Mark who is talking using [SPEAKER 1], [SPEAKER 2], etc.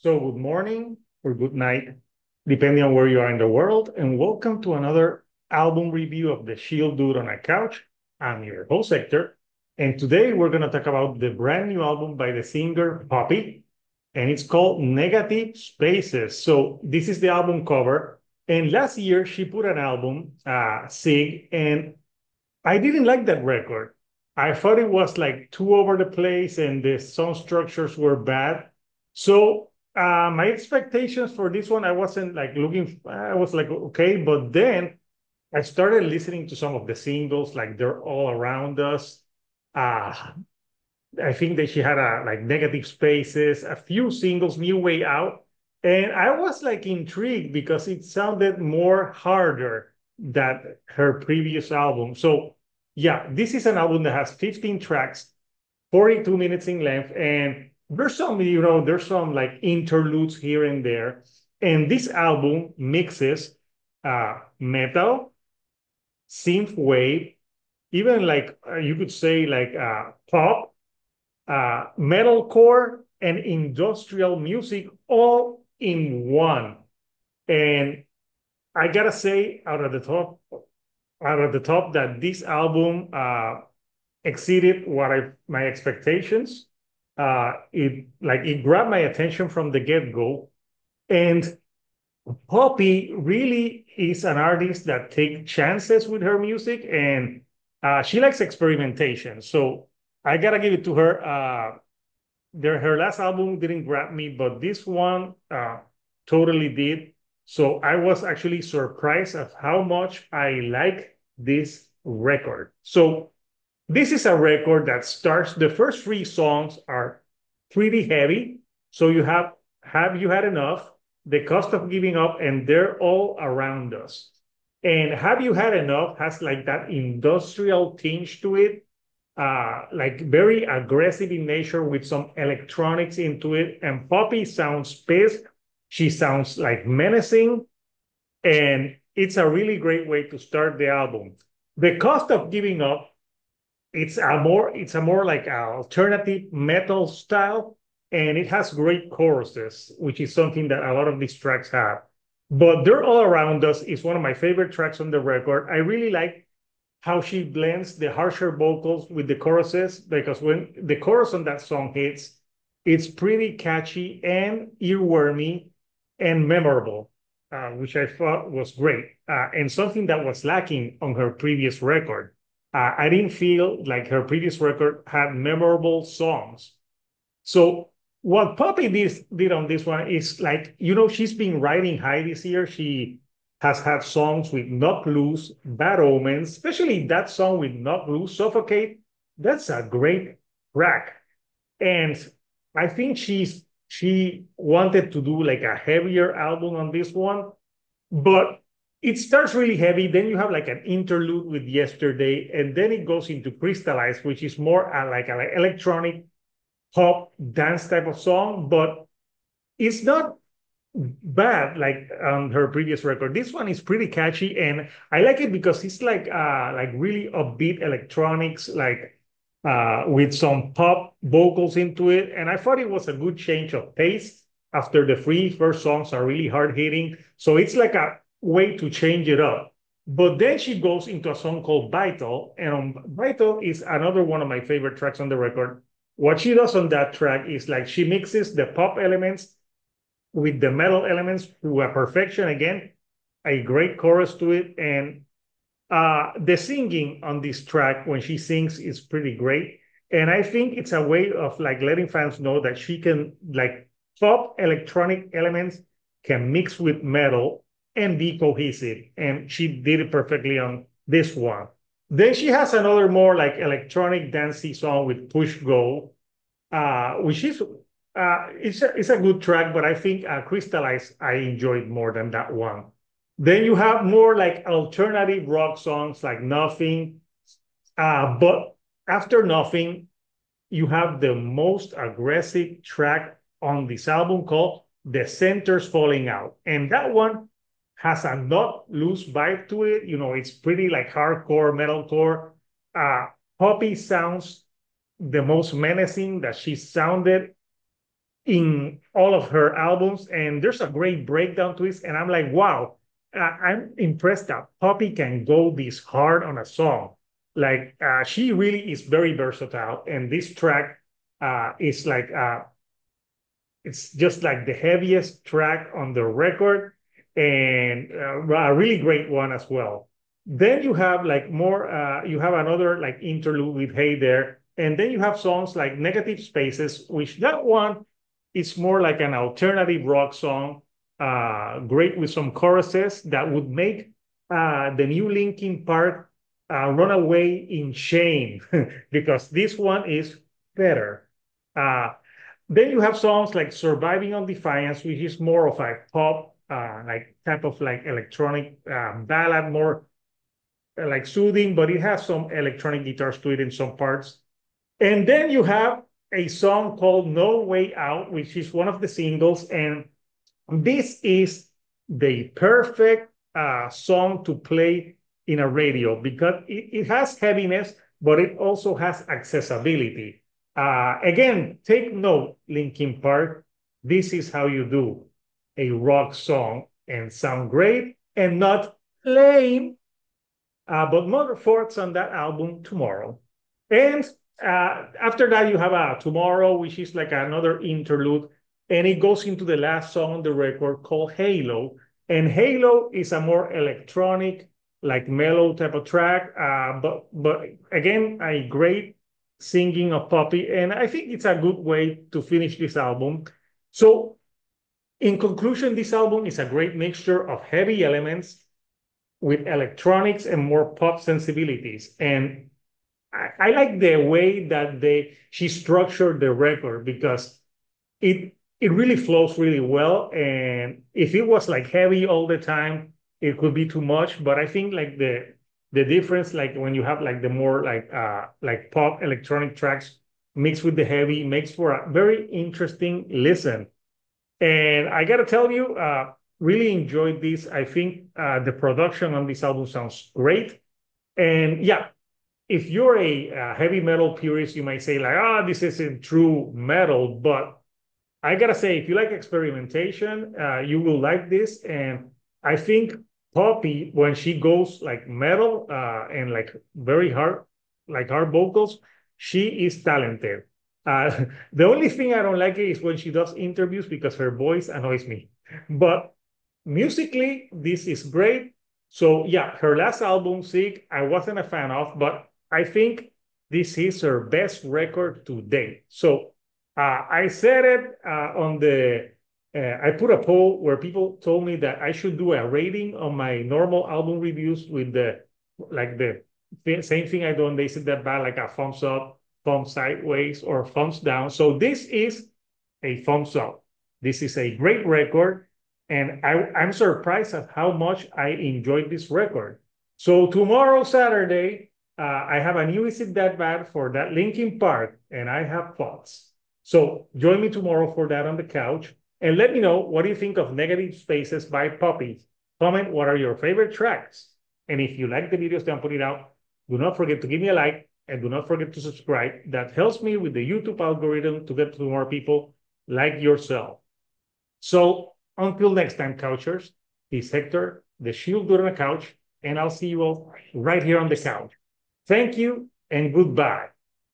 [SPEAKER 1] So, good morning or good night, depending on where you are in the world, and welcome to another album review of the Shield Dude on a Couch. I'm your host, Hector, and today we're going to talk about the brand new album by the singer Poppy, and it's called Negative Spaces. So, this is the album cover, and last year she put an album, Sig, and I didn't like that record. I thought it was like too over the place and the song structures were bad. So my expectations for this one, I wasn't like looking, I was like, okay, but then I started listening to some of the singles, like They're All Around Us. Uh, I think that she had a like Negative Spaces, a few singles, New Way Out. And I was like intrigued because it sounded more harder than her previous album. So yeah, this is an album that has 15 tracks, 42 minutes in length, and there's some like interludes here and there. And this album mixes metal, synth wave, even like you could say like pop, metalcore, and industrial music all in one. And I gotta say, out of the top, that this album exceeded my expectations. It grabbed my attention from the get go, and Poppy really is an artist that takes chances with her music, and she likes experimentation. So I gotta give it to her. Her last album didn't grab me, but this one totally did. So I was actually surprised of how much I like this record. So this is a record that starts, the first three songs are pretty heavy. So you have you had enough, the cost of giving up, and They're All Around Us. And Have You Had Enough has like that industrial tinge to it, like very aggressive in nature with some electronics into it. And Poppy sounds pissed. She sounds like menacing. And it's a really great way to start the album. The Cost of Giving Up, it's a more like alternative metal style, and it has great choruses, which is something that a lot of these tracks have. But They're All Around Us is one of my favorite tracks on the record. I really like how she blends the harsher vocals with the choruses, because when the chorus on that song hits, it's pretty catchy and earwormy and memorable, which I thought was great, and something that was lacking on her previous record. I didn't feel like her previous record had memorable songs. So what Poppy did on this one is like, she's been riding high this year. She has had songs with Knock Loose, Bad Omens, especially that song with Knock Loose, Suffocate. That's a great track. And I think she wanted to do like a heavier album on this one, but it starts really heavy. Then you have like an interlude with Yesterday, and then it goes into Crystallize, which is more like an electronic pop dance type of song, but it's not bad like on her previous record. This one is pretty catchy, and I like it because it's like really upbeat electronics, like with some pop vocals into it. And I thought it was a good change of pace after the three first songs are really hard hitting. So it's like a way to change it up. But then she goes into a song called Vital, and on Vital is another one of my favorite tracks on the record. What she does on that track is like she mixes the pop elements with the metal elements to a perfection. Again, a great chorus to it, and the singing on this track when she sings is pretty great. And I think it's a way of like letting fans know that she can like pop electronic elements can mix with metal and be cohesive. And she did it perfectly on this one. Then she has another more like electronic dancey song with Push Go, which is it's a good track, but I think Crystallize I enjoyed more than that one. Then you have more like alternative rock songs like Nothing, but after Nothing, you have the most aggressive track on this album called The Center's Falling Out, and that one has a not loose vibe to it. It's pretty like hardcore metalcore. Poppy sounds the most menacing that she sounded in all of her albums, and there's a great breakdown to it. And I'm like, wow, I'm impressed that Poppy can go this hard on a song. Like she really is very versatile, and this track is like it's just like the heaviest track on the record and a really great one as well. Then you have like more, you have another like interlude with Hey There. And then you have songs like Negative Spaces, which that one is more like an alternative rock song, great with some choruses that would make the new Linkin Park run away in shame because this one is better. Uh, then you have songs like Surviving on Defiance, which is more of a pop, like type of like electronic ballad, more like soothing, but it has some electronic guitars to it in some parts. And then you have a song called No Way Out, which is one of the singles. And this is the perfect song to play in a radio because it has heaviness, but it also has accessibility. Again, take note, Linkin Park. This is how you do a rock song and sound great and not lame. But more thoughts on that album tomorrow. And after that, you have Tomorrow, which is like another interlude, and it goes into the last song on the record called Halo. And Halo is a more electronic, like mellow type of track, but again, a great singing of Poppy, and I think it's a good way to finish this album. So, in conclusion, this album is a great mixture of heavy elements with electronics and more pop sensibilities. And I like the way that she structured the record because it really flows really well. And if it was like heavy all the time, it could be too much. But I think like the difference, like when you have like the more like pop electronic tracks mixed with the heavy, makes for a very interesting listen. And I gotta tell you, really enjoyed this. I think the production on this album sounds great. And yeah, if you're a heavy metal purist, you might say like, ah, this isn't true metal. But I gotta say, if you like experimentation, you will like this. And I think Poppy, when she goes like metal and like very hard, like hard vocals, she is talented. The only thing I don't like is when she does interviews because her voice annoys me. But musically, this is great. So yeah, her last album, Sick, I wasn't a fan of, but I think this is her best record to date. So I said it on the. I put a poll where people told me that I should do a rating on my normal album reviews with the like the same thing I do on They Said That Bad, like a thumbs up, thumbs sideways, or thumbs down. So this is a thumbs up. This is a great record, and I'm surprised at how much I enjoyed this record. So tomorrow, Saturday, I have a new Is It That Bad for that Linkin Park, and I have thoughts. So join me tomorrow for that on the couch. And let me know what do you think of Negative Spaces by Poppy. Comment what are your favorite tracks. And if you like the videos that I'm putting out, do not forget to give me a like and do not forget to subscribe. That helps me with the YouTube algorithm to get to more people like yourself. So until next time, couchers, this is Hector, the shield dude on the couch, and I'll see you all right here on the couch. Thank you and goodbye.